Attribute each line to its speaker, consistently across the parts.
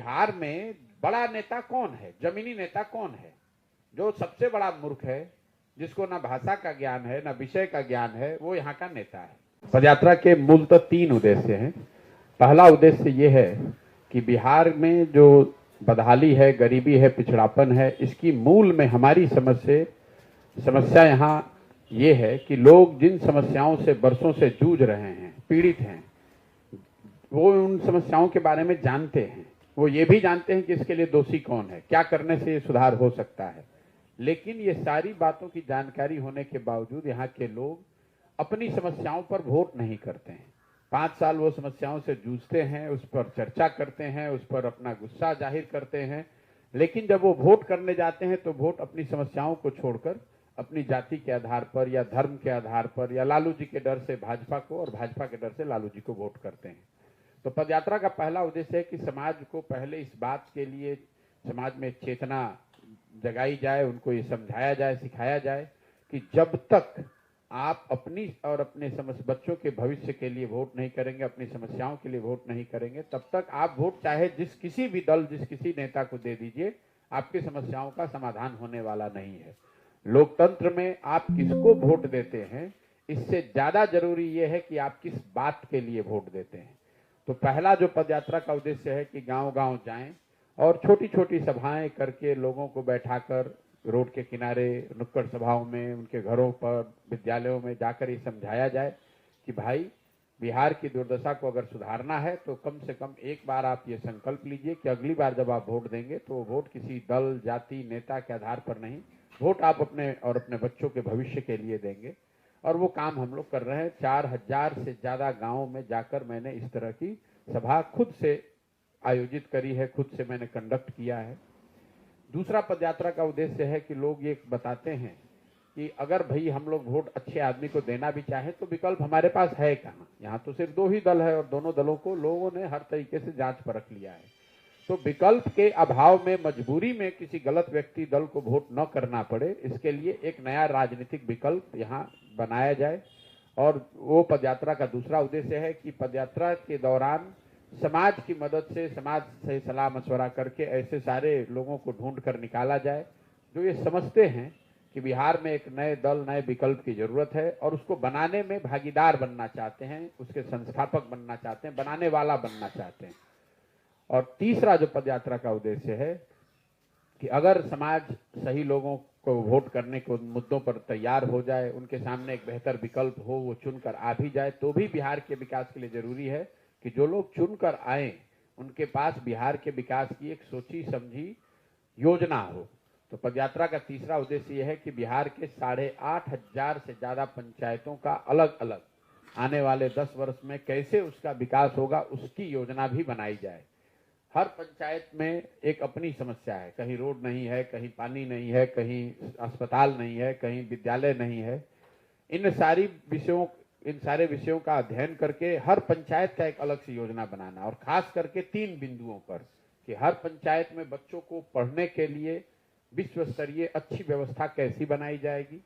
Speaker 1: बिहार में बड़ा नेता कौन है, जमीनी नेता कौन है? जो सबसे बड़ा मूर्ख है, जिसको ना भाषा का ज्ञान है ना विषय का ज्ञान है, वो यहाँ का नेता है। पदयात्रा के मूल तो 3 उद्देश्य हैं। पहला उद्देश्य ये है कि बिहार में जो बदहाली है, गरीबी है, पिछड़ापन है, इसकी मूल में हमारी समस्या यहाँ ये है कि लोग जिन समस्याओं से बरसों से जूझ रहे हैं, पीड़ित हैं, वो उन समस्याओं के बारे में जानते हैं। वो ये भी जानते हैं कि इसके लिए दोषी कौन है, क्या करने से ये सुधार हो सकता है। लेकिन ये सारी बातों की जानकारी होने के बावजूद यहाँ के लोग अपनी समस्याओं पर वोट नहीं करते हैं। 5 साल वो समस्याओं से जूझते हैं, उस पर चर्चा करते हैं, उस पर अपना गुस्सा जाहिर करते हैं, लेकिन जब वो वोट करने जाते हैं तो वोट अपनी समस्याओं को छोड़कर अपनी जाति के आधार पर या धर्म के आधार पर या लालू जी के डर से भाजपा को और भाजपा के डर से लालू जी को वोट करते हैं। तो पदयात्रा का पहला उद्देश्य है कि समाज को पहले इस बात के लिए समाज में चेतना जगाई जाए, उनको ये समझाया जाए, सिखाया जाए कि जब तक आप अपनी और अपने बच्चों के भविष्य के लिए वोट नहीं करेंगे, अपनी समस्याओं के लिए वोट नहीं करेंगे, तब तक आप वोट चाहे किसी भी दल, किसी नेता को दे दीजिए, आपकी समस्याओं का समाधान होने वाला नहीं है। लोकतंत्र में आप किसको वोट देते हैं, इससे ज्यादा जरूरी यह है कि आप किस बात के लिए वोट देते हैं। तो पहला जो पदयात्रा का उद्देश्य है कि गांव-गांव जाएं और छोटी-छोटी सभाएं करके लोगों को बैठाकर रोड के किनारे, नुक्कड़ सभाओं में, उनके घरों पर, विद्यालयों में जाकर ये समझाया जाए कि भाई बिहार की दुर्दशा को अगर सुधारना है तो कम से कम एक बार आप ये संकल्प लीजिए कि अगली बार जब आप वोट देंगे तो वोट किसी दल, जाति, नेता के आधार पर नहीं, वोट आप अपने और अपने बच्चों के भविष्य के लिए देंगे। और वो काम हम लोग कर रहे हैं। 4000 से ज्यादा गांवों में जाकर मैंने इस तरह की सभा खुद से आयोजित करी है, खुद से मैंने कंडक्ट किया है। दूसरा पदयात्रा का उद्देश्य है कि लोग ये बताते हैं कि अगर भाई हम लोग वोट अच्छे आदमी को देना भी चाहें तो विकल्प हमारे पास है कहाँ। यहाँ तो सिर्फ 2 ही दल है और दोनों दलों को लोगों ने हर तरीके से जांच परख लिया है। तो विकल्प के अभाव में, मजबूरी में किसी गलत व्यक्ति, दल को वोट न करना पड़े, इसके लिए एक नया राजनीतिक विकल्प यहाँ बनाया जाए। और वो पदयात्रा का दूसरा उद्देश्य है कि पदयात्रा के दौरान समाज की मदद से, समाज से सलाह मशवरा करके ऐसे सारे लोगों को ढूंढ कर निकाला जाए जो ये समझते हैं कि बिहार में एक नए दल, नए विकल्प की जरूरत है और उसको बनाने में भागीदार बनना चाहते हैं, उसके संस्थापक बनना चाहते हैं, बनाने वाला बनना चाहते हैं। और तीसरा जो पदयात्रा का उद्देश्य है कि अगर समाज सही लोगों को वोट करने को मुद्दों पर तैयार हो जाए, उनके सामने एक बेहतर विकल्प हो, वो चुनकर आ भी जाए, तो भी बिहार के विकास के लिए जरूरी है कि जो लोग चुनकर आए उनके पास बिहार के विकास की एक सोची समझी योजना हो। तो पदयात्रा का तीसरा उद्देश्य यह है कि बिहार के 8500 से ज्यादा पंचायतों का अलग अलग आने वाले 10 वर्ष में कैसे उसका विकास होगा, उसकी योजना भी बनाई जाए। हर पंचायत में एक अपनी समस्या है, कहीं रोड नहीं है, कहीं पानी नहीं है, कहीं अस्पताल नहीं है, कहीं विद्यालय नहीं है। इन सारे विषयों का अध्ययन करके हर पंचायत का एक अलग सी योजना बनाना, और खास करके 3 बिंदुओं पर कि हर पंचायत में बच्चों को पढ़ने के लिए विश्व स्तरीय अच्छी व्यवस्था कैसी बनाई जाएगी।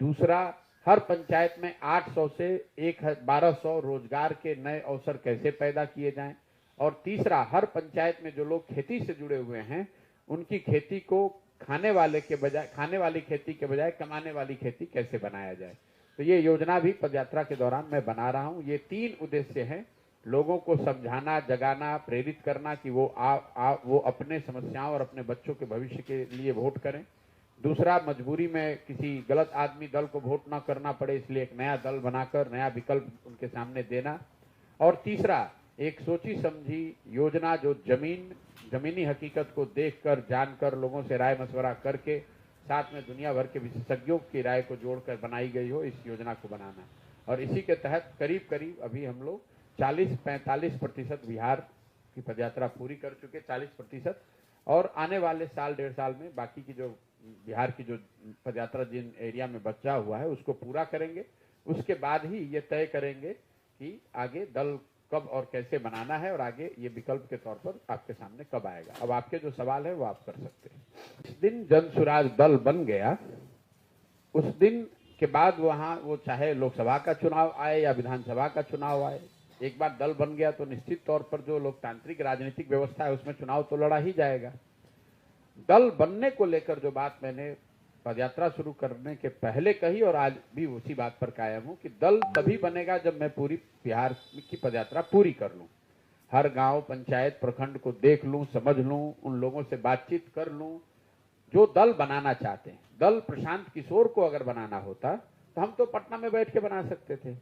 Speaker 1: दूसरा, हर पंचायत में 800 से 1200 रोजगार के नए अवसर कैसे पैदा किए जाएं। और तीसरा, हर पंचायत में जो लोग खेती से जुड़े हुए हैं उनकी खेती को खाने वाली खेती के बजाय कमाने वाली खेती कैसे बनाया जाए। तो ये योजना भी पदयात्रा के दौरान मैं बना रहा हूँ। ये 3 उद्देश्य हैं, लोगों को समझाना, जगाना, प्रेरित करना कि वो वो अपने समस्याओं और अपने बच्चों के भविष्य के लिए वोट करें। दूसरा, मजबूरी में किसी गलत आदमी, दल को वोट न करना पड़े, इसलिए एक नया दल बनाकर नया विकल्प उनके सामने देना। और तीसरा, एक सोची समझी योजना जो जमीनी हकीकत को देखकर, जानकर, लोगों से राय मशवरा करके, साथ में दुनिया भर के विशेषज्ञों की राय को जोड़कर बनाई गई हो, इस योजना को बनाना। और इसी के तहत करीब करीब अभी हम लोग 40-45% बिहार की पदयात्रा पूरी कर चुके, 40%, और आने वाले साल, 1.5 साल में बाकी की जो बिहार की जो पदयात्रा जिन एरिया में बचा हुआ है उसको पूरा करेंगे। उसके बाद ही ये तय करेंगे कि आगे दल कब और कैसे बनाना है और आगे ये विकल्प के तौर पर आपके सामने कब आएगा। अब आपके जो सवाल है वो आप कर सकते हैं। इस दिन जन सुराज दल बन गया, उस दिन के बाद वहां वो चाहे लोकसभा का चुनाव आए या विधानसभा का चुनाव आए, एक बार दल बन गया तो निश्चित तौर पर जो लोकतांत्रिक राजनीतिक व्यवस्था है उसमें चुनाव तो लड़ा ही जाएगा। दल बनने को लेकर जो बात मैंने पदयात्रा शुरू करने के पहले कही और आज भी उसी बात पर कायम हूं कि दल तभी बनेगा जब मैं पूरी बिहार की पदयात्रा पूरी कर लूं, हर गांव, पंचायत, प्रखंड को देख लूं, समझ लूं, उन लोगों से बातचीत कर लूं जो दल बनाना चाहते हैं। दल प्रशांत किशोर को अगर बनाना होता तो हम तो पटना में बैठ के बना सकते थे।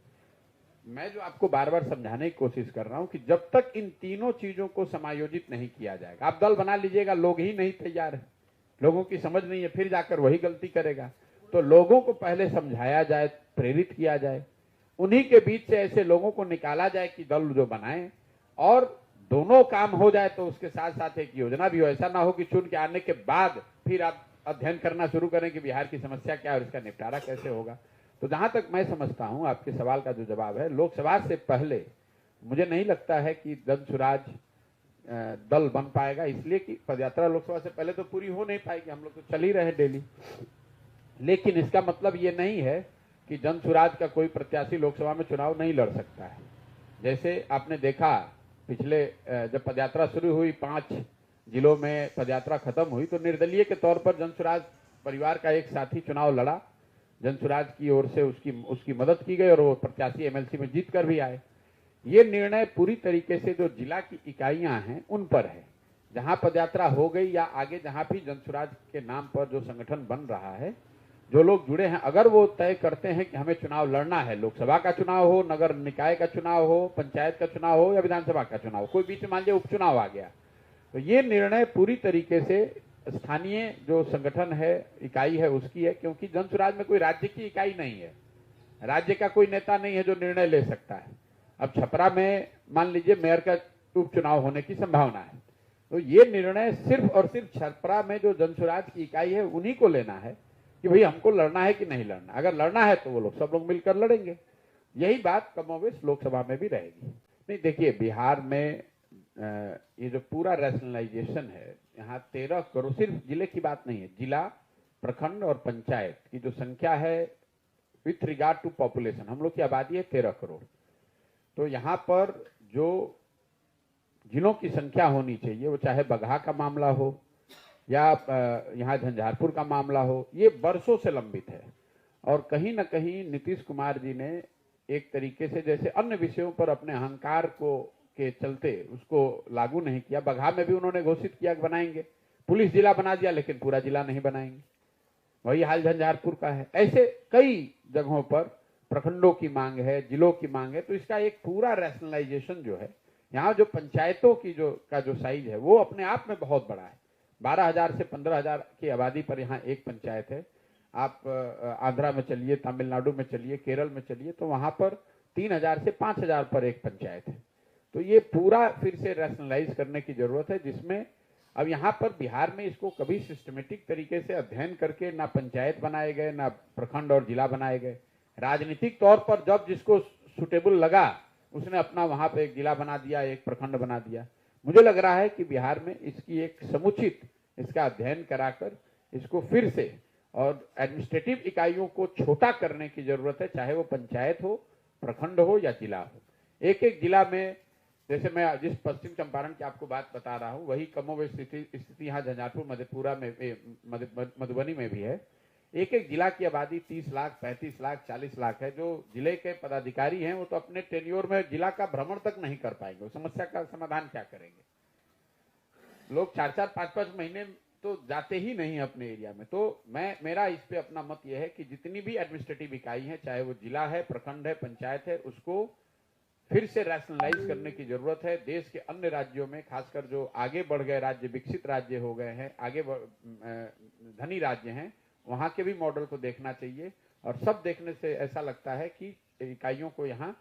Speaker 1: मैं जो आपको बार बार समझाने की कोशिश कर रहा हूं कि जब तक इन तीनों चीजों को समायोजित नहीं किया जाएगा, आप दल बना लीजिएगा, लोग ही नहीं तैयार है, लोगों की समझ नहीं है, फिर जाकर वही गलती करेगा। तो लोगों को पहले समझाया जाए, प्रेरित किया जाए, उन्हीं के बीच से ऐसे लोगों को निकाला जाए कि दल जो बनाए, और दोनों काम हो जाए तो उसके साथ साथ एक योजना भी हो। ऐसा ना हो कि चुन के आने के बाद फिर आप अध्ययन करना शुरू करें कि बिहार की समस्या क्या है और इसका निपटारा कैसे होगा। तो जहां तक मैं समझता हूं, आपके सवाल का जो जवाब है, लोकसभा से पहले मुझे नहीं लगता है कि जनसुराज दल बन पाएगा, इसलिए कि पदयात्रा लोकसभा से पहले तो पूरी हो नहीं पाएगी, हम लोग तो चल ही रहे डेली। लेकिन इसका मतलब ये नहीं है कि जनसुराज का कोई प्रत्याशी लोकसभा में चुनाव नहीं लड़ सकता है। जैसे आपने देखा पिछले जब पदयात्रा शुरू हुई, 5 जिलों में पदयात्रा खत्म हुई तो निर्दलीय के तौर पर जनसुराज परिवार का एक साथी चुनाव लड़ा, जनसुराज की ओर से उसकी मदद की गई और वो प्रत्याशी एमएलसी में जीत कर भी आए। ये निर्णय पूरी तरीके से जो जिला की इकाइयां हैं उन पर है। जहां पदयात्रा हो गई या आगे जहां भी जनसुराज के नाम पर जो संगठन बन रहा है, जो लोग जुड़े हैं, अगर वो तय करते हैं कि हमें चुनाव लड़ना है, लोकसभा का चुनाव हो, नगर निकाय का चुनाव हो, पंचायत का चुनाव हो या विधानसभा का चुनाव, कोई बीच में मान लीजिए उपचुनाव आ गया, तो ये निर्णय पूरी तरीके से स्थानीय जो संगठन है, इकाई है, उसकी है। क्योंकि जनसुराज में कोई राज्य की इकाई नहीं है, राज्य का कोई नेता नहीं है जो निर्णय ले सकता है। अब छपरा में मान लीजिए मेयर का उपचुनाव होने की संभावना है, तो ये निर्णय सिर्फ और सिर्फ छपरा में जो जनसुराज की इकाई है उन्हीं को लेना है कि भाई हमको लड़ना है कि नहीं लड़ना। अगर लड़ना है तो वो लोग सब लोग मिलकर लड़ेंगे। यही बात कमोबेश लोकसभा में भी रहेगी। नहीं, देखिए बिहार में ये जो पूरा रैशनलाइजेशन है, यहाँ 13 करोड़, सिर्फ जिले की बात नहीं है, जिला, प्रखंड और पंचायत की जो संख्या है विथ रिगार्ड टू पॉपुलेशन, हम लोग की आबादी है 13 करोड़। तो यहाँ पर जो जिलों की संख्या होनी चाहिए, वो चाहे बगहा का मामला हो या यहाँ झंझारपुर का मामला हो, ये बरसों से लंबित है। और कहीं ना कहीं नीतीश कुमार जी ने एक तरीके से जैसे अन्य विषयों पर अपने अहंकार को के चलते उसको लागू नहीं किया। बगहा में भी उन्होंने घोषित किया कि बनाएंगे, पुलिस जिला बना दिया, लेकिन पूरा जिला नहीं बनाएंगे। वही हाल झंझारपुर का है। ऐसे कई जगहों पर प्रखंडों की मांग है, जिलों की मांग है। तो इसका एक पूरा रैशनलाइजेशन जो है, यहाँ जो पंचायतों की जो साइज है वो अपने आप में बहुत बड़ा है। 12,000 से 15,000 की आबादी पर यहाँ एक पंचायत है। आप आंध्रा में चलिए, तमिलनाडु में चलिए, केरल में चलिए, तो वहां पर 3,000 से 5,000 पर एक पंचायत है। तो ये पूरा फिर से रैशनलाइज करने की जरूरत है, जिसमें अब यहाँ पर बिहार में इसको कभी सिस्टमेटिक तरीके से अध्ययन करके ना पंचायत बनाए गए, ना प्रखंड और जिला बनाए गए। राजनीतिक तौर पर जब जिसको सुटेबल लगा उसने अपना वहां पे एक जिला बना दिया, एक प्रखंड बना दिया। मुझे लग रहा है कि बिहार में इसकी एक समुचित इसका अध्ययन कराकर इसको फिर से और एडमिनिस्ट्रेटिव इकाइयों को छोटा करने की जरूरत है, चाहे वो पंचायत हो, प्रखंड हो या जिला हो। एक एक जिला में, जैसे मैं जिस पश्चिम चंपारण की आपको बात बता रहा हूँ, वही कमोबेश स्थिति यहाँ झंझारपुर, मधेपुरा में, मधुबनी में भी है। एक एक जिला की आबादी 30 लाख, 35 लाख, 40 लाख है। जो जिले के पदाधिकारी हैं वो तो अपने टेन्योर में जिला का भ्रमण तक नहीं कर पाएंगे, समस्या का समाधान क्या करेंगे। लोग 4-4, 5-5 महीने तो जाते ही नहीं अपने एरिया में। तो मेरा इस पे अपना मत यह है कि जितनी भी एडमिनिस्ट्रेटिव इकाई है, चाहे वो जिला है, प्रखंड है, पंचायत है, उसको फिर से रैशनलाइज करने की जरूरत है। देश के अन्य राज्यों में, खासकर जो आगे बढ़ गए राज्य, विकसित राज्य हो गए हैं, आगे धनी राज्य हैं, वहां के भी मॉडल को देखना चाहिए। और सब देखने से ऐसा लगता है कि इकाइयों को यहाँ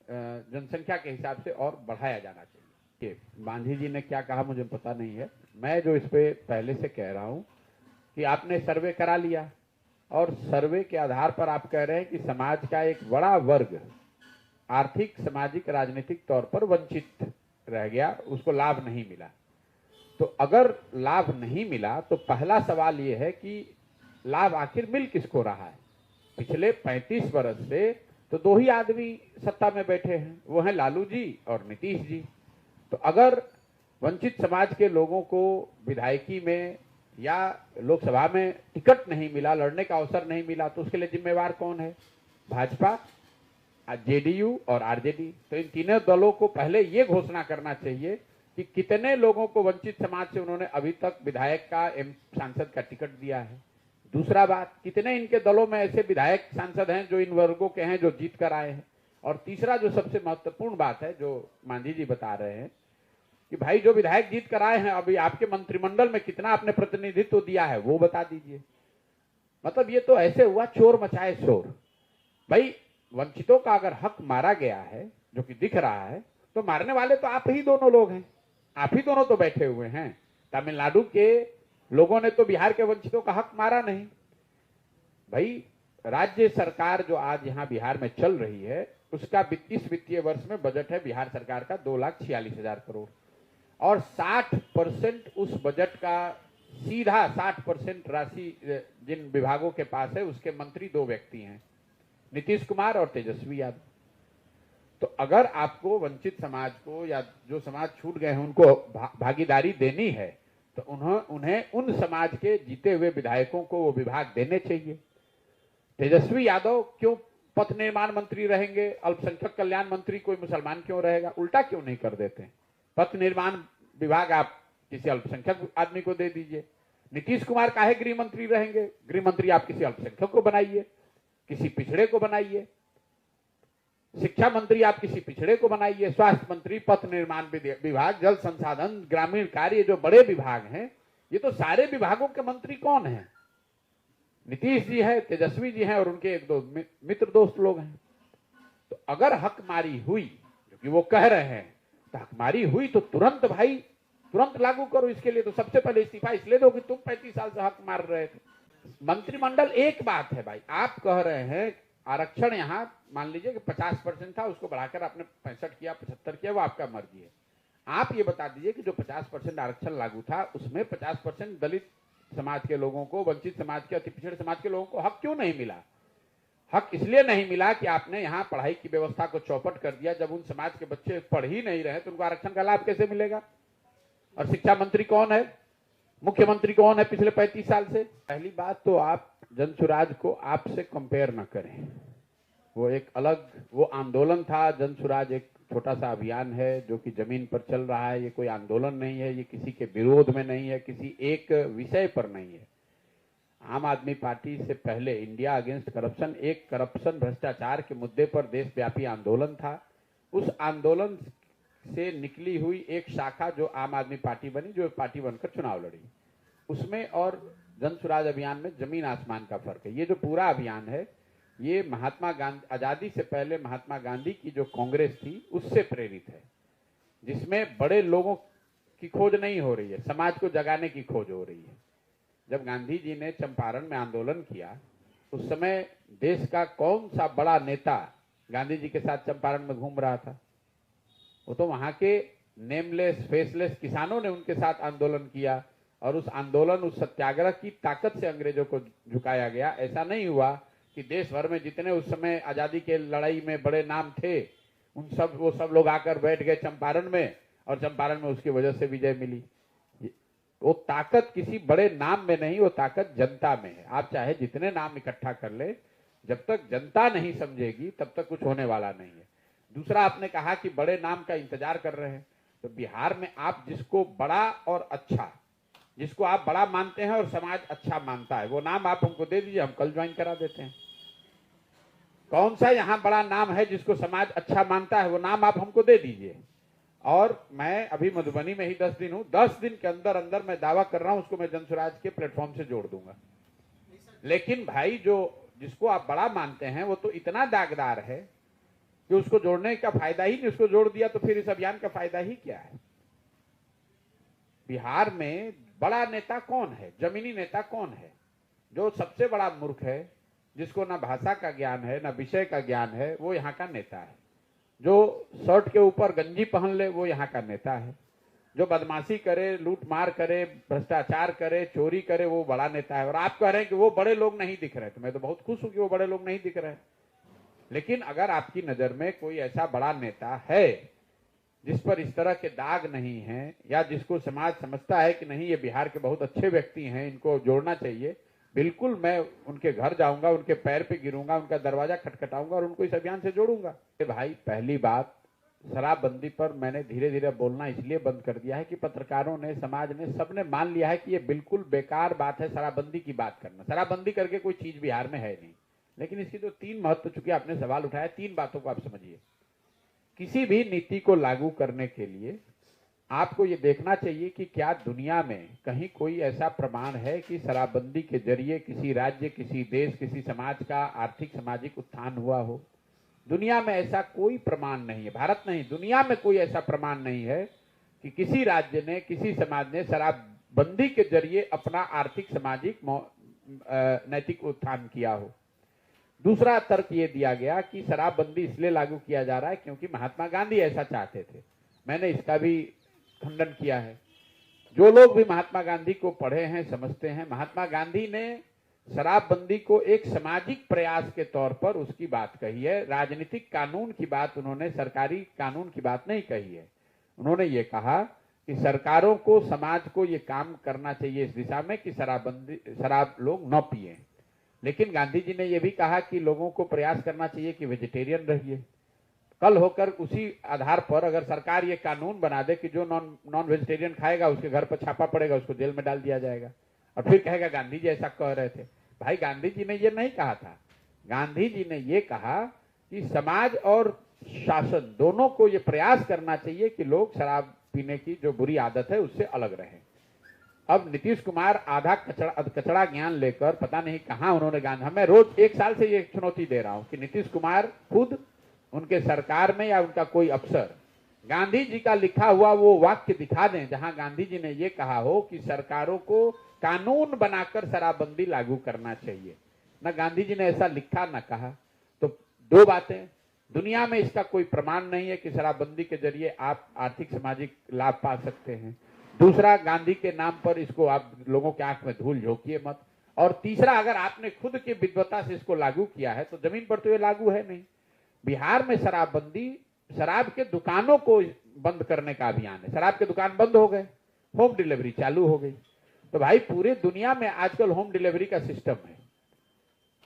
Speaker 1: जनसंख्या के हिसाब से और बढ़ाया जाना चाहिए। मांझी जी ने क्या कहा मुझे पता नहीं है। मैं जो इस पे पहले से कह रहा हूं कि आपने सर्वे करा लिया और सर्वे के आधार पर आप कह रहे हैं कि समाज का एक बड़ा वर्ग आर्थिक, सामाजिक, राजनीतिक तौर पर वंचित रह गया, उसको लाभ नहीं मिला। तो अगर लाभ नहीं मिला तो पहला सवाल यह है कि लाभ आखिर मिल किसको रहा है। पिछले 35 वर्ष से तो दो ही आदमी सत्ता में बैठे हैं, वो हैं लालू जी और नीतीश जी। तो अगर वंचित समाज के लोगों को विधायकी में या लोकसभा में टिकट नहीं मिला, लड़ने का अवसर नहीं मिला, तो उसके लिए जिम्मेवार कौन है? भाजपा, जेडीयू और आरजेडी। तो इन तीनों दलों को पहले ये घोषणा करना चाहिए कि कितने लोगों को वंचित समाज से उन्होंने अभी तक विधायक का सांसद का टिकट दिया है। दूसरा बात, कितने इनके दलों में ऐसे विधायक सांसद हैं जो इन वर्गों के हैं, जो जीत कर आए हैं। और तीसरा जो सबसे महत्वपूर्ण बात है, जो मांझी जी बता रहे हैं कि भाई जो विधायक जीत कर आए हैं, अभी आपके मंत्रिमंडल में कितना आपने प्रतिनिधित्व दिया है, वो बता दीजिए। मतलब ये तो ऐसे हुआ चोर मचाए शोर। भाई वंचितों का अगर हक मारा गया है, जो कि दिख रहा है, तो मारने वाले तो आप ही दोनों लोग हैं, आप ही दोनों तो बैठे हुए हैं। तमिलनाडु के लोगों ने तो बिहार के वंचितों का हक मारा नहीं। भाई राज्य सरकार जो आज यहाँ बिहार में चल रही है, उसका इस वित्तीय वर्ष में बजट है बिहार सरकार का 2,46,000 करोड़, और 60% उस बजट का सीधा 60% राशि जिन विभागों के पास है, उसके मंत्री दो व्यक्ति हैं, नीतीश कुमार और तेजस्वी यादव। तो अगर आपको वंचित समाज को या जो समाज छूट गए हैं उनको भागीदारी देनी है, तो उन्हें उन समाज के जीते हुए विधायकों को वो विभाग देने चाहिए। तेजस्वी यादव क्यों पथ निर्माण मंत्री रहेंगे? अल्पसंख्यक कल्याण मंत्री कोई मुसलमान क्यों रहेगा? उल्टा क्यों नहीं कर देते? पथ निर्माण विभाग आप किसी अल्पसंख्यक आदमी को दे दीजिए। नीतीश कुमार काहे गृह मंत्री रहेंगे? गृह मंत्री आप किसी अल्पसंख्यक को बनाइए, किसी पिछड़े को बनाइए। शिक्षा मंत्री आप किसी पिछड़े को बनाइए। स्वास्थ्य मंत्री, पथ निर्माण विभाग, जल संसाधन, ग्रामीण कार्य, जो बड़े विभाग हैं, ये तो सारे विभागों के मंत्री कौन हैं? नीतीश जी है, तेजस्वी जी हैं और उनके एक दो मित्र दोस्त लोग हैं। तो अगर हकमारी हुई, जो कि वो कह रहे हैं, तो हकमारी हुई तो तुरंत भाई तुरंत लागू करो। इसके लिए तो सबसे पहले इस्तीफा इसलिए दो कि तुम 35 साल से हक मार रहे थे। मंत्रिमंडल एक बात है भाई, आप कह रहे हैं आरक्षण यहाँ मान लीजिए कि 50% था, उसको बढ़ाकर आपने 65 किया, 75 किया, वो आपका मर्जी है। आप ये बता दीजिए कि जो 50% आरक्षण लागू था, उसमें 50% दलित समाज के लोगों को, वंचित समाज के, अति पिछड़े समाज के लोगों को हक क्यों नहीं मिला? हक इसलिए नहीं मिला कि आपने यहाँ पढ़ाई की व्यवस्था को चौपट कर दिया। जब उन समाज के बच्चे पढ़ ही नहीं रहे तो उनको आरक्षण का लाभ कैसे मिलेगा? और शिक्षा मंत्री कौन है? मुख्यमंत्री कौन है पिछले 35 साल से? पहली बात तो आप जनसुराज को आपसे कंपेयर न करें। वो एक अलग वो आंदोलन था। जनसुराज एक छोटा सा अभियान है जो कि जमीन पर चल रहा है। ये कोई आंदोलन नहीं है, ये किसी के विरोध में नहीं है, किसी एक विषय पर नहीं है। आम आदमी पार्टी से पहले इंडिया अगेंस्ट करप्शन एक करप्शन भ्रष्टाचार के मुद्दे पर देशव्यापी आंदोलन था। उस आंदोलन से निकली हुई एक शाखा जो आम आदमी पार्टी बनी, जो पार्टी बनकर चुनाव लड़ी, उसमें और जनसुराज अभियान में जमीन आसमान का फर्क है। ये जो पूरा अभियान है, ये महात्मा गांधी, आजादी से पहले महात्मा गांधी की जो कांग्रेस थी उससे प्रेरित है, जिसमें बड़े लोगों की खोज नहीं हो रही है, समाज को जगाने की खोज हो रही है। जब गांधी जी ने चंपारण में आंदोलन किया, उस समय देश का कौन सा बड़ा नेता गांधी जी के साथ चंपारण में घूम रहा था? वो तो वहां के नेमलेस फेसलेस किसानों ने उनके साथ आंदोलन किया, और उस आंदोलन, उस सत्याग्रह की ताकत से अंग्रेजों को झुकाया गया। ऐसा नहीं हुआ कि देश भर में जितने उस समय आजादी के लड़ाई में बड़े नाम थे, वो सब लोग आकर बैठ गए चंपारण में, और चंपारण में उसकी वजह से विजय मिली। वो ताकत किसी बड़े नाम में नहीं, वो ताकत जनता में है। आप चाहे जितने नाम इकट्ठा कर ले, जब तक जनता नहीं समझेगी तब तक कुछ होने वाला नहीं है। दूसरा, आपने कहा कि बड़े नाम का इंतजार कर रहे हैं, तो बिहार में आप जिसको बड़ा और अच्छा, जिसको आप बड़ा मानते हैं और समाज अच्छा मानता है, वो नाम आप हमको दे दीजिए, हम कल ज्वाइन करा देते हैं। कौन सा यहाँ बड़ा नाम है जिसको समाज अच्छा मानता है? वो नाम आप हमको दे दीजिए। और मैं अभी मधुबनी में ही 10 दिन हूँ, 10 दिन के अंदर अंदर मैं दावा कर रहा हूँ, उसको मैं जनसुराज के प्लेटफॉर्म से जोड़ दूंगा। लेकिन भाई जिसको आप बड़ा मानते हैं, वो तो इतना दागदार है कि उसको जोड़ने का फायदा ही नहीं। उसको जोड़ दिया तो फिर इस अभियान का फायदा ही क्या है? बिहार में बड़ा नेता कौन है? जमीनी नेता कौन है? जो सबसे बड़ा मूर्ख है, जिसको ना भाषा का ज्ञान है, ना विषय का ज्ञान है, वो यहाँ का नेता है। जो शर्ट के ऊपर गंजी पहन ले, वो यहाँ का नेता है। जो बदमाशी करे, लूट मार करे, भ्रष्टाचार करे, चोरी करे, वो बड़ा नेता है। और आप कह रहे हैं कि वो बड़े लोग नहीं दिख रहे, तो मैं तो बहुत खुश हूं कि वो बड़े लोग नहीं दिख रहे। लेकिन अगर आपकी नजर में कोई ऐसा बड़ा नेता है जिस पर इस तरह के दाग नहीं है, या जिसको समाज समझता है कि नहीं ये बिहार के बहुत अच्छे व्यक्ति हैं, इनको जोड़ना चाहिए, बिल्कुल मैं उनके घर जाऊंगा, उनके पैर पे गिरूंगा, उनका दरवाजा खटखटाऊंगा और उनको इस अभियान से जोड़ूंगा। भाई पहली बात, शराबबंदी पर मैंने धीरे धीरे बोलना इसलिए बंद कर दिया है कि पत्रकारों ने, समाज ने, सबने मान लिया है कि ये बिल्कुल बेकार बात है शराबबंदी की बात करना। शराबबंदी करके कोई चीज बिहार में है नहीं। लेकिन इसकी जो तीन महत्व, चूंकि आपने सवाल उठाया, तीन बातों को आप समझिए। किसी भी नीति को लागू करने के लिए आपको ये देखना चाहिए कि क्या दुनिया में कहीं कोई ऐसा प्रमाण है कि शराबबंदी के जरिए किसी राज्य, किसी देश, किसी समाज का आर्थिक सामाजिक उत्थान हुआ हो। दुनिया में ऐसा कोई प्रमाण नहीं है। भारत नहीं, दुनिया में कोई ऐसा प्रमाण नहीं है कि किसी राज्य ने, किसी समाज ने शराबबंदी के जरिए अपना आर्थिक, सामाजिक, नैतिक उत्थान किया हो। दूसरा तर्क ये दिया गया कि शराबबंदी इसलिए लागू किया जा रहा है क्योंकि महात्मा गांधी ऐसा चाहते थे। मैंने इसका भी खंडन किया है। जो लोग भी महात्मा गांधी को पढ़े हैं, समझते हैं, महात्मा गांधी ने शराबबंदी को एक सामाजिक प्रयास के तौर पर उसकी बात कही है। राजनीतिक कानून की बात उन्होंने, सरकारी कानून की बात नहीं कही है। उन्होंने ये कहा कि सरकारों को, समाज को ये काम करना चाहिए इस दिशा में कि शराब लोग न पिए। लेकिन गांधी जी ने यह भी कहा कि लोगों को प्रयास करना चाहिए कि वेजिटेरियन रहिए। कल होकर उसी आधार पर अगर सरकार ये कानून बना दे कि जो नॉन वेजिटेरियन खाएगा उसके घर पर छापा पड़ेगा, उसको जेल में डाल दिया जाएगा, और फिर कहेगा गांधी जी ऐसा कह रहे थे। भाई गांधी जी ने ये नहीं कहा था। गांधी जी ने ये कहा कि समाज और शासन दोनों को ये प्रयास करना चाहिए कि लोग शराब पीने की जो बुरी आदत है उससे अलग रहें। अब नीतीश कुमार आधा कचड़ा ज्ञान लेकर पता नहीं कहां उन्होंने मैं रोज 1 साल से ये चुनौती दे रहा हूं कि नीतीश कुमार खुद, उनके सरकार में या उनका कोई अफसर गांधी जी का लिखा हुआ वो वाक्य दिखा दें जहां गांधी जी ने ये कहा हो कि सरकारों को कानून बनाकर शराबबंदी लागू करना चाहिए। न गांधी जी ने ऐसा लिखा न कहा। तो दो बातें, दुनिया में इसका कोई प्रमाण नहीं है कि शराबबंदी के जरिए आप आर्थिक सामाजिक लाभ पा सकते हैं। दूसरा, गांधी के नाम पर इसको आप लोगों के आंख में धूल झोंकिए मत। और तीसरा, अगर आपने खुद की विद्वता से इसको लागू किया है तो जमीन पर तो ये लागू है नहीं। बिहार में शराबबंदी, शराब के दुकानों को बंद करने का अभियान है। शराब के दुकान बंद हो गए, होम डिलीवरी चालू हो गई। तो भाई पूरे दुनिया में आजकल होम डिलीवरी का सिस्टम है।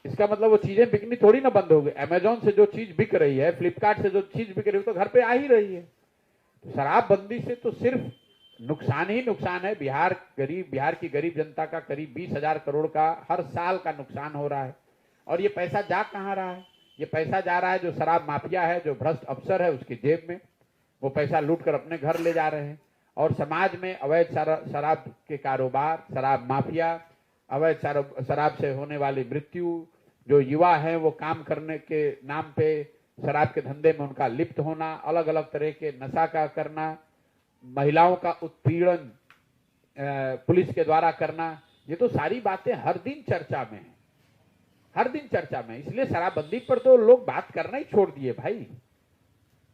Speaker 1: इसका मतलब वो चीजें बिकनी थोड़ी ना बंद हो गई। अमेजोन से जो चीज बिक रही है, फ्लिपकार्ट से जो चीज बिक रही है, तो घर पे आ ही रही है। तो शराबबंदी से तो सिर्फ नुकसान ही नुकसान है। बिहार की गरीब जनता का करीब 20,000 करोड़ का हर साल का नुकसान हो रहा है। और ये पैसा जा कहां रहा है? ये पैसा जा रहा है जो शराब माफिया है, जो भ्रष्ट अफसर है, उसकी जेब में। वो पैसा लूट कर अपने घर ले जा रहे हैं। और समाज में अवैध शराब के कारोबार, शराब माफिया, अवैध शराब से होने वाली मृत्यु, जो युवा हैं वो काम करने के नाम पे शराब के धंधे में उनका लिप्त होना, अलग अलग तरह के नशा का करना, महिलाओं का उत्पीड़न पुलिस के द्वारा करना, ये तो सारी बातें हर दिन चर्चा में है, हर दिन चर्चा में। इसलिए शराबबंदी पर तो लोग बात करना ही छोड़ दिए भाई।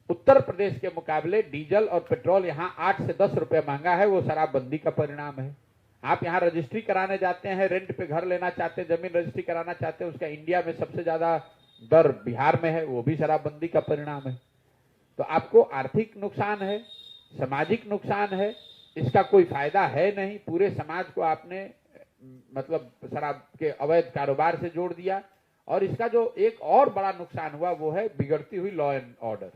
Speaker 1: उत्तर प्रदेश के मुकाबले डीजल और पेट्रोल यहाँ 8 से 10 रुपए महंगा है, वो शराबबंदी का परिणाम है। आप यहाँ रजिस्ट्री कराने जाते हैं, रेंट पे घर लेना चाहते हैं, जमीन रजिस्ट्री कराना चाहते हैं, उसका इंडिया में सबसे ज्यादा दर बिहार में है, वो भी शराबबंदी का परिणाम है। तो आपको आर्थिक नुकसान है, सामाजिक नुकसान है, इसका कोई फायदा है नहीं। पूरे समाज को आपने मतलब शराब के अवैध कारोबार से जोड़ दिया। और इसका जो एक और बड़ा नुकसान हुआ वो है बिगड़ती हुई लॉ एंड ऑर्डर।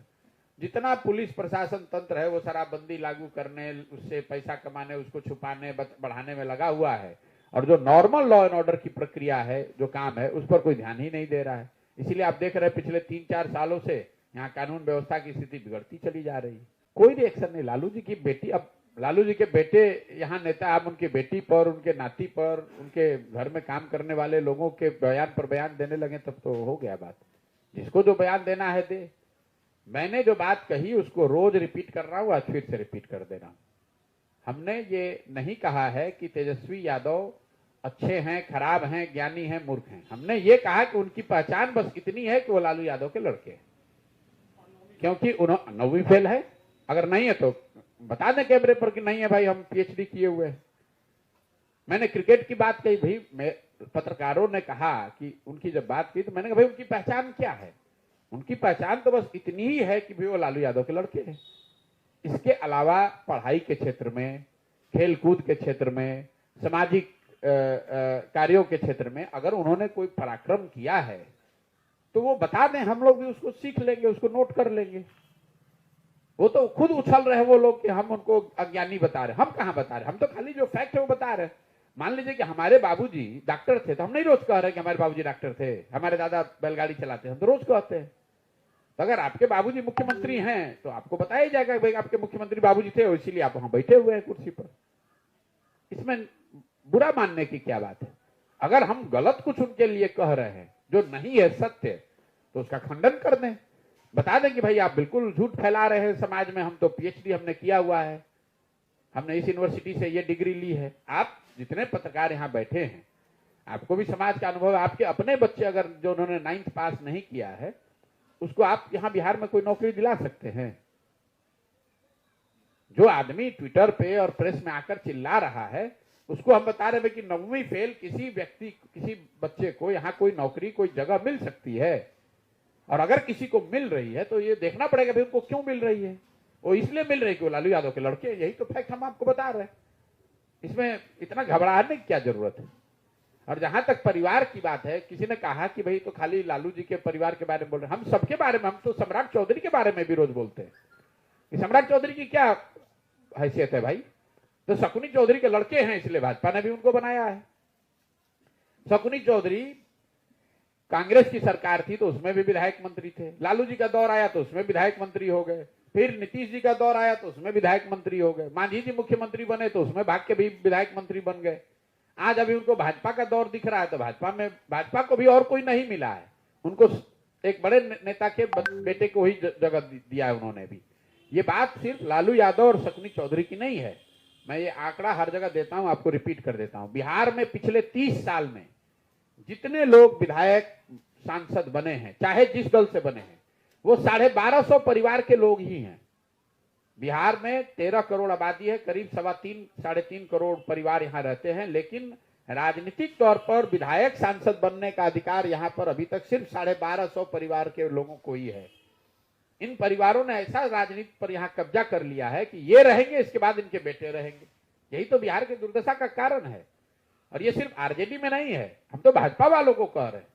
Speaker 1: जितना पुलिस प्रशासन तंत्र है वो शराबबंदी लागू करने, उससे पैसा कमाने, उसको छुपाने बढ़ाने में लगा हुआ है। और जो नॉर्मल लॉ एंड ऑर्डर की प्रक्रिया है, जो काम है, उस पर कोई ध्यान ही नहीं दे रहा है। इसीलिए आप देख रहे हैं पिछले 3-4 सालों से यहाँ कानून व्यवस्था की स्थिति बिगड़ती चली जा रही है। कोई रिएक्शन नहीं। लालू जी की बेटी, अब लालू जी के बेटे यहाँ नेता, आप उनकी बेटी पर, उनके नाती पर, उनके घर में काम करने वाले लोगों के बयान पर बयान देने लगे, तब तो हो गया बात। जिसको जो बयान देना है दे। मैंने जो बात कही उसको रोज रिपीट कर रहा हूँ, आज फिर से रिपीट कर दे रहा हूँ। हमने ये नहीं कहा है कि तेजस्वी यादव अच्छे हैं, खराब हैं, ज्ञानी हैं, मूर्ख हैं। हमने ये कहा कि उनकी पहचान बस इतनी है कि वो लालू यादव के लड़के हैं, क्योंकि उन्होंने 9वीं फेल है। अगर नहीं है तो बता दें कैमरे पर कि नहीं है भाई, हम पीएचडी किए हुए हैं। मैंने क्रिकेट की बात कही भाई, पत्रकारों ने कहा कि उनकी जब बात की तो मैंने कहा भाई उनकी पहचान क्या है? उनकी पहचान तो बस इतनी ही है कि भी वो लालू यादव के लड़के हैं। इसके अलावा पढ़ाई के क्षेत्र में, खेलकूद के क्षेत्र में, सामाजिक कार्यों के क्षेत्र में अगर उन्होंने कोई पराक्रम किया है तो वो बता दें, हम लोग भी उसको सीख लेंगे, उसको नोट कर लेंगे। वो तो खुद उछल रहे हैं वो लोग कि हम उनको अज्ञानी बता रहे। हम कहां बता रहे, हम तो खाली जो फैक्ट है वो बता रहे हैं। मान लीजिए कि हमारे बाबूजी डॉक्टर थे तो हम नहीं रोज कह रहे कि हमारे बाबूजी डॉक्टर थे, हमारे दादा बैलगाड़ी चलाते हैं, हम तो रोज कहते हैं। तो अगर आपके बाबूजी मुख्यमंत्री हैं तो आपको बताया जाएगा भाई आपके मुख्यमंत्री बाबूजी थे और इसीलिए आप वहां बैठे हुए हैं कुर्सी पर। इसमें बुरा मानने की क्या बात है? अगर हम गलत कुछ उनके लिए कह रहे हैं जो नहीं है सत्य, तो उसका खंडन कर दें, बता दें कि भाई आप बिल्कुल झूठ फैला रहे हैं समाज में, हम तो पीएचडी हमने किया हुआ है, हमने इस यूनिवर्सिटी से ये डिग्री ली है। आप जितने पत्रकार यहाँ बैठे हैं, आपको भी समाज का अनुभव है। आपके अपने बच्चे अगर जो उन्होंने 9th पास नहीं किया है, उसको आप यहाँ बिहार में कोई नौकरी दिला सकते हैं? जो आदमी ट्विटर पे और प्रेस में आकर चिल्ला रहा है, उसको हम बता रहे हैं कि 9वीं फेल किसी व्यक्ति, किसी बच्चे को यहाँ कोई नौकरी, कोई जगह मिल सकती है। और अगर किसी को मिल रही है तो ये देखना पड़ेगा भाई उनको क्यों मिल रही है। वो इसलिए मिल रही है कि वो लालू यादव के लड़के, यही तो फैक्ट हम आपको बता रहे हैं। इसमें इतना घबराने की क्या जरूरत है? और जहां तक परिवार की बात है, किसी ने कहा कि भाई तो खाली लालू जी के परिवार के बारे में बोल रहे हैं। हम सबके बारे में, हम तो सम्राट चौधरी के बारे में भी रोज बोलते हैं कि सम्राट चौधरी की क्या हैसियत है भाई? तो शकुनी चौधरी के लड़के हैं इसलिए भाजपा ने भी उनको बनाया है। शकुनी चौधरी कांग्रेस की सरकार थी तो उसमें भी विधायक मंत्री थे, लालू जी का दौर आया तो उसमें विधायक मंत्री हो गए, फिर नीतीश जी का दौर आया तो उसमें विधायक मंत्री हो गए, मांझी जी मुख्यमंत्री बने तो उसमें भाग के भी विधायक मंत्री बन गए। आज अभी उनको भाजपा का दौर दिख रहा है तो भाजपा को भी और कोई नहीं मिला है, उनको एक बड़े नेता के बेटे को ही जगह दिया है उन्होंने भी। ये बात सिर्फ लालू यादव और शकुनी चौधरी की नहीं है, मैं ये आंकड़ा हर जगह देता हूं, आपको रिपीट कर देता हूं। बिहार में पिछले 30 साल में जितने लोग विधायक सांसद बने हैं, चाहे जिस दल से बने हैं, वो 1250 परिवार के लोग ही हैं। बिहार में 13 करोड़ आबादी है, करीब 3.5 करोड़ परिवार यहाँ रहते हैं, लेकिन राजनीतिक तौर पर विधायक सांसद बनने का अधिकार यहाँ पर अभी तक सिर्फ 1250 परिवार के लोगों को ही है। इन परिवारों ने ऐसा राजनीति पर यहाँ कब्जा कर लिया है कि ये रहेंगे, इसके बाद इनके बेटे रहेंगे। यही तो बिहार की दुर्दशा का कारण है। और ये सिर्फ आरजेडी में नहीं है, हम तो भाजपा वालों को कह रहे हैं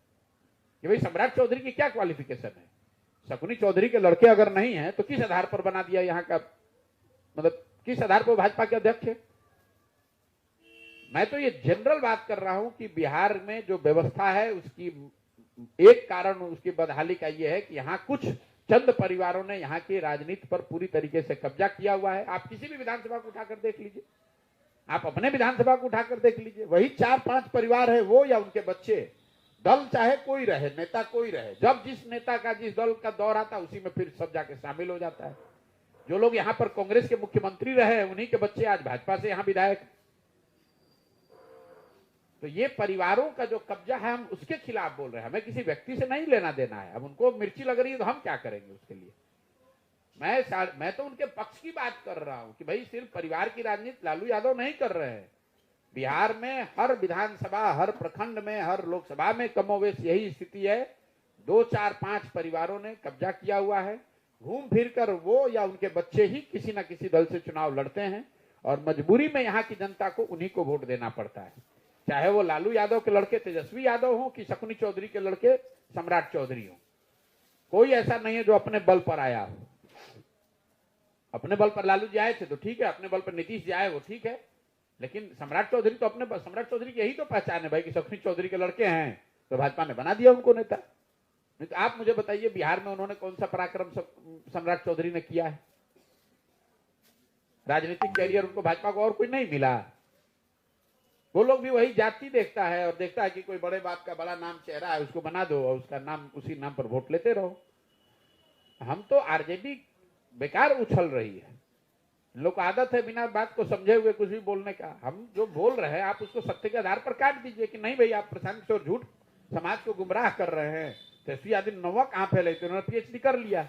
Speaker 1: कि भाई सम्राट चौधरी की क्या क्वालिफिकेशन है? शकुनी चौधरी के लड़के अगर नहीं है तो किस आधार पर बना दिया यहाँ का, मतलब किस आधार पर भाजपा के अध्यक्ष है? मैं तो ये जनरल बात कर रहा हूं कि बिहार में जो व्यवस्था है उसकी एक कारण, उसकी बदहाली का ये है कि यहाँ कुछ चंद परिवारों ने यहाँ की राजनीति पर पूरी तरीके से कब्जा किया हुआ है। आप किसी भी विधानसभा को उठाकर देख लीजिए, आप अपने विधानसभा को उठाकर देख लीजिए, वही 4-5 परिवार है, वो या उनके बच्चे, दल चाहे कोई रहे, नेता कोई रहे, जब जिस नेता का जिस दल का दौर आता है उसी में फिर सब जाके शामिल हो जाता है। जो लोग यहाँ पर कांग्रेस के मुख्यमंत्री रहे, उन्हीं के बच्चे आज भाजपा से यहाँ विधायक। तो ये परिवारों का जो कब्जा है, हम उसके खिलाफ बोल रहे हैं, हमें किसी व्यक्ति से नहीं लेना देना है। अब उनको मिर्ची लग रही है तो हम क्या करेंगे उसके लिए? मैं तो उनके पक्ष की बात कर रहा हूं कि भाई सिर्फ परिवार की राजनीति लालू यादव नहीं कर रहे हैं। बिहार में हर विधानसभा, हर प्रखंड में, हर लोकसभा में कमोवेश यही स्थिति है। 2, 4, 5 परिवारों ने कब्जा किया हुआ है। घूम फिर कर वो या उनके बच्चे ही किसी न किसी दल से चुनाव लड़ते हैं और मजबूरी में यहाँ की जनता को उन्हीं को वोट देना पड़ता है, चाहे वो लालू यादव के लड़के तेजस्वी यादव हो कि शकुनी चौधरी के लड़के सम्राट चौधरी हो। कोई ऐसा नहीं है जो अपने बल पर आया हो। अपने बल पर लालू जी आए थे तो ठीक है, अपने बल पर नीतीश जी आए वो ठीक है, लेकिन सम्राट चौधरी तो अपने, सम्राट चौधरी की यही तो पहचान है भाई कि शकुनी चौधरी के लड़के हैं तो भाजपा ने बना दिया उनको नेता। नहीं तो आप मुझे बताइए बिहार में उन्होंने कौन सा पराक्रम सम्राट चौधरी ने किया है? राजनीतिक कैरियर उनको भाजपा को और कोई नहीं मिला। वो लोग भी वही जाति देखता है और देखता है कि कोई बड़े बाप का बड़ा नाम चेहरा है, उसको बना दो और उसका नाम, उसी नाम पर वोट लेते रहो। हम तो आरजेडी बेकार उछल रही है, इन लोग को आदत है बिना बात को समझे हुए कुछ भी बोलने का। हम जो बोल रहे हैं आप उसको सत्य के आधार पर काट दीजिए कि नहीं भाई आप प्रशांत किशोर झूठ समाज को गुमराह कर रहे हैं। तेजस्वी यादव नौवा कहां फैले थे, उन्होंने पीएचडी कर लिया।